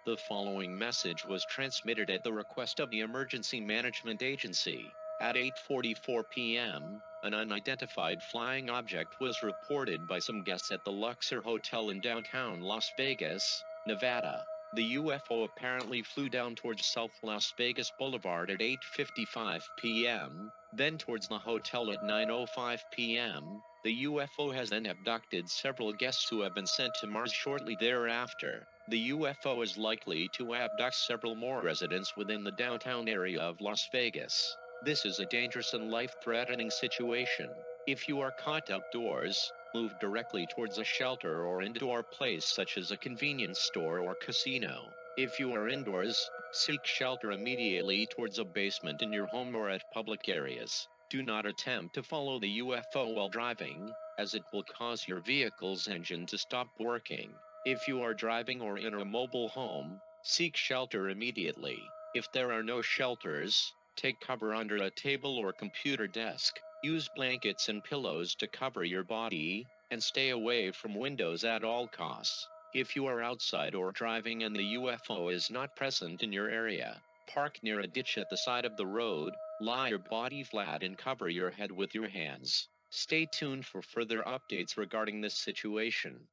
The following message was transmitted at the request of the Emergency Management Agency. At 8:44 p.m., an unidentified flying object was reported by some guests at the Luxor Hotel in downtown Las Vegas, Nevada. The UFO apparently flew down towards South Las Vegas Boulevard at 8:55 p.m., then towards the hotel at 9:05 p.m. The UFO has then abducted several guests who have been sent to Mars shortly thereafter. The UFO is likely to abduct several more residents within the downtown area of Las Vegas. This is a dangerous and life-threatening situation. If you are caught outdoors, move directly towards a shelter or indoor place such as a convenience store or casino. If you are indoors, seek shelter immediately towards a basement in your home or at public areas. Do not attempt to follow the UFO while driving, as it will cause your vehicle's engine to stop working. If you are driving or in a mobile home, seek shelter immediately. If there are no shelters, take cover under a table or computer desk. Use blankets and pillows to cover your body, and stay away from windows at all costs. If you are outside or driving and the UFO is not present in your area, park near a ditch at the side of the road, lie your body flat and cover your head with your hands. Stay tuned for further updates regarding this situation.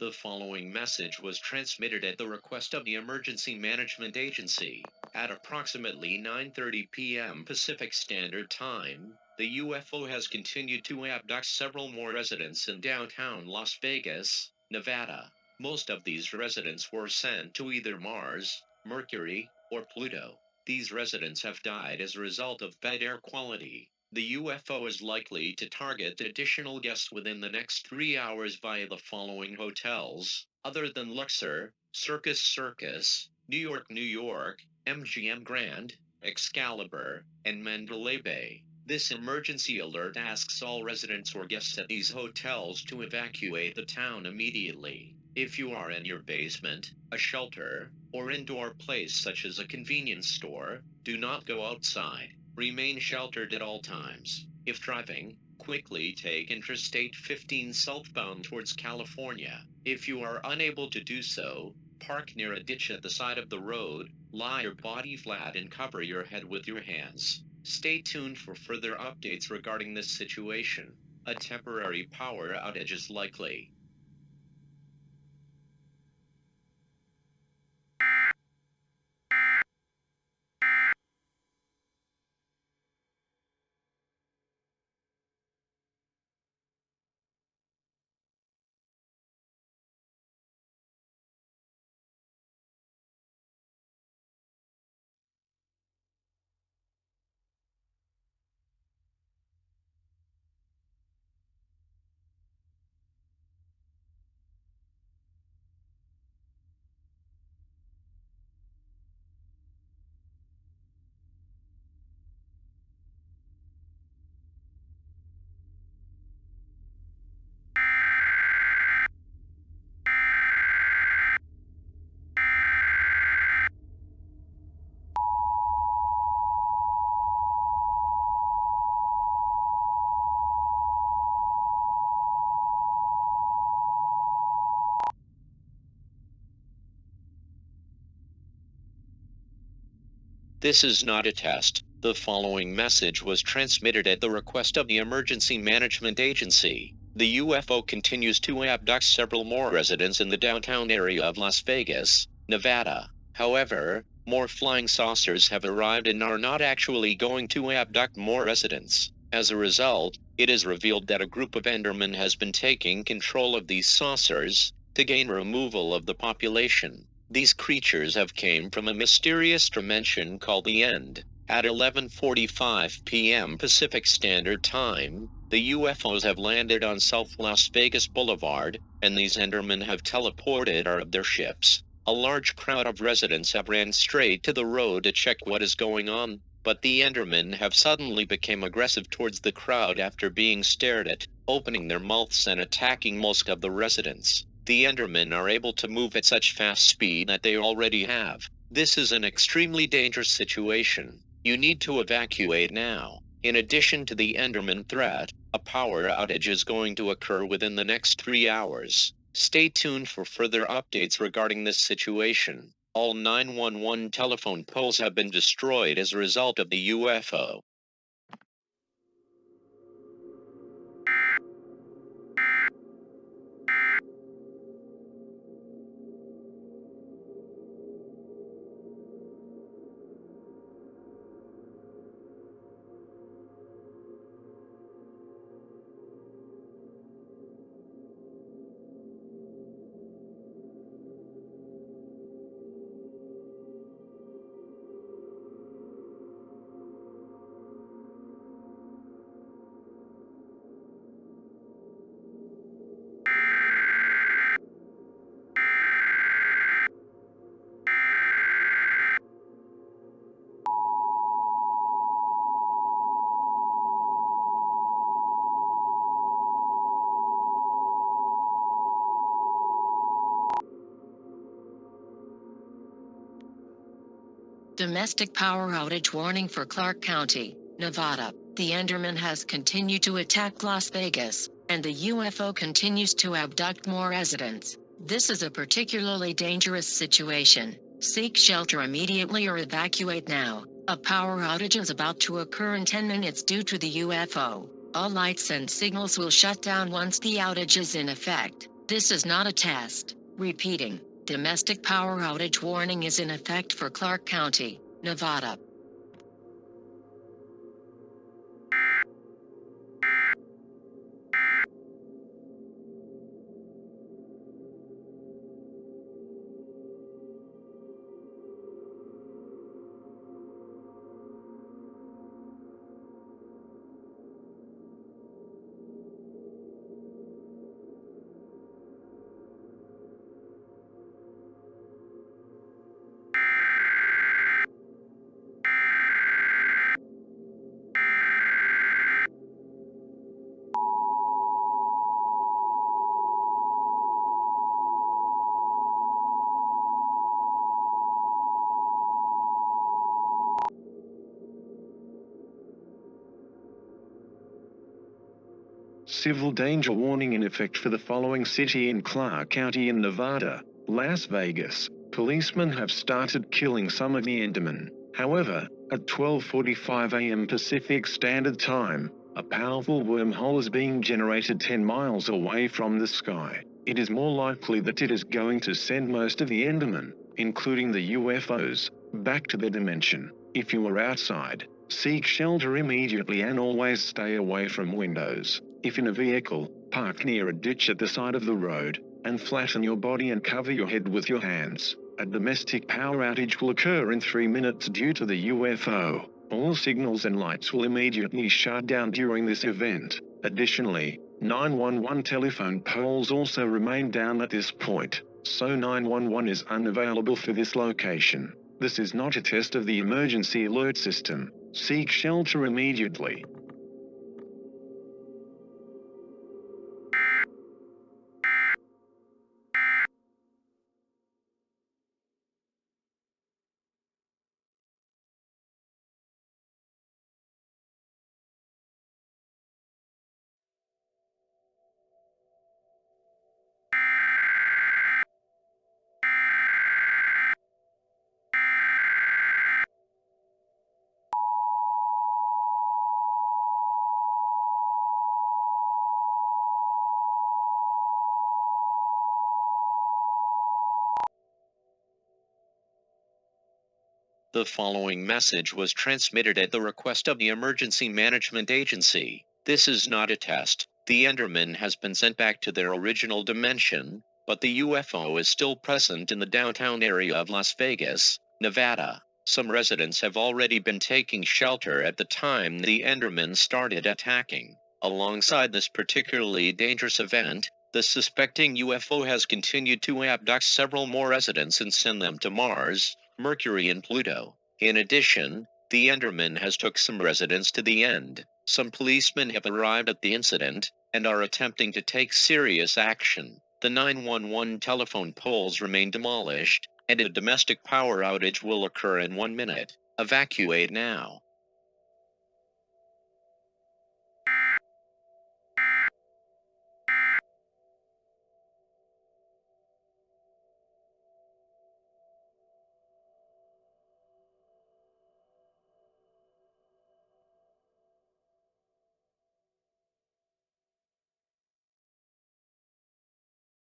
The following message was transmitted at the request of the Emergency Management Agency. At approximately 9:30 p.m. Pacific Standard Time, the UFO has continued to abduct several more residents in downtown Las Vegas, Nevada. Most of these residents were sent to either Mars, Mercury, or Pluto. These residents have died as a result of bad air quality. The UFO is likely to target additional guests within the next 3 hours via the following hotels, other than Luxor, Circus, New York, MGM Grand, Excalibur, and Mandalay Bay. This emergency alert asks all residents or guests at these hotels to evacuate the town immediately. If you are in your basement, a shelter, or indoor place such as a convenience store, do not go outside. Remain sheltered at all times. If driving, quickly take Interstate 15 southbound towards California. If you are unable to do so, park near a ditch at the side of the road, lie your body flat and cover your head with your hands. Stay tuned for further updates regarding this situation. A temporary power outage is likely. This is not a test. The following message was transmitted at the request of the Emergency Management Agency. The UFO continues to abduct several more residents in the downtown area of Las Vegas, Nevada. However, more flying saucers have arrived and are not actually going to abduct more residents. As a result, It is revealed that a group of Endermen has been taking control of these saucers to gain removal of the population. These creatures have came from a mysterious dimension called the End. At 11:45 p.m. Pacific Standard Time, the UFOs have landed on South Las Vegas Boulevard, and these Endermen have teleported out of their ships. A large crowd of residents have ran straight to the road to check what is going on, but the Endermen have suddenly become aggressive towards the crowd after being stared at, opening their mouths and attacking most of the residents. The Endermen are able to move at such fast speed that they already have. This is an extremely dangerous situation. You need to evacuate now. In addition to the Enderman threat, a power outage is going to occur within the next 3 hours. Stay tuned for further updates regarding this situation. All 911 telephone poles have been destroyed as a result of the UFO. Domestic power outage warning for Clark County, Nevada. The Enderman has continued to attack Las Vegas, and the UFO continues to abduct more residents. This is a particularly dangerous situation. Seek shelter immediately or evacuate now. A power outage is about to occur in 10 minutes due to the UFO. All lights and signals will shut down once the outage is in effect. This is not a test. Repeating. Domestic power outage warning is in effect for Clark County, Nevada. Civil danger warning in effect for the following city in Clark County in Nevada, Las Vegas. Policemen have started killing some of the Endermen. However, at 12:45 a.m. Pacific Standard Time, a powerful wormhole is being generated 10 miles away from the sky. It is more likely that it is going to send most of the Endermen, including the UFOs, back to their dimension. If you are outside, seek shelter immediately and always stay away from windows. If in a vehicle, park near a ditch at the side of the road, and flatten your body and cover your head with your hands. A domestic power outage will occur in 3 minutes due to the UFO. All signals and lights will immediately shut down during this event. Additionally, 911 telephone poles also remain down at this point, so 911 is unavailable for this location. This is not a test of the emergency alert system. Seek shelter immediately. The following message was transmitted at the request of the Emergency Management Agency. This is not a test. The Enderman has been sent back to their original dimension, but the UFO is still present in the downtown area of Las Vegas, Nevada. Some residents have already been taking shelter at the time the Enderman started attacking. Alongside this particularly dangerous event, the suspecting UFO has continued to abduct several more residents and send them to Mars, Mercury, and Pluto. In addition, the Enderman has took some residents to the end. Some policemen have arrived at the incident and are attempting to take serious action. The 911 telephone poles remain demolished, and a domestic power outage will occur in 1 minute. Evacuate now.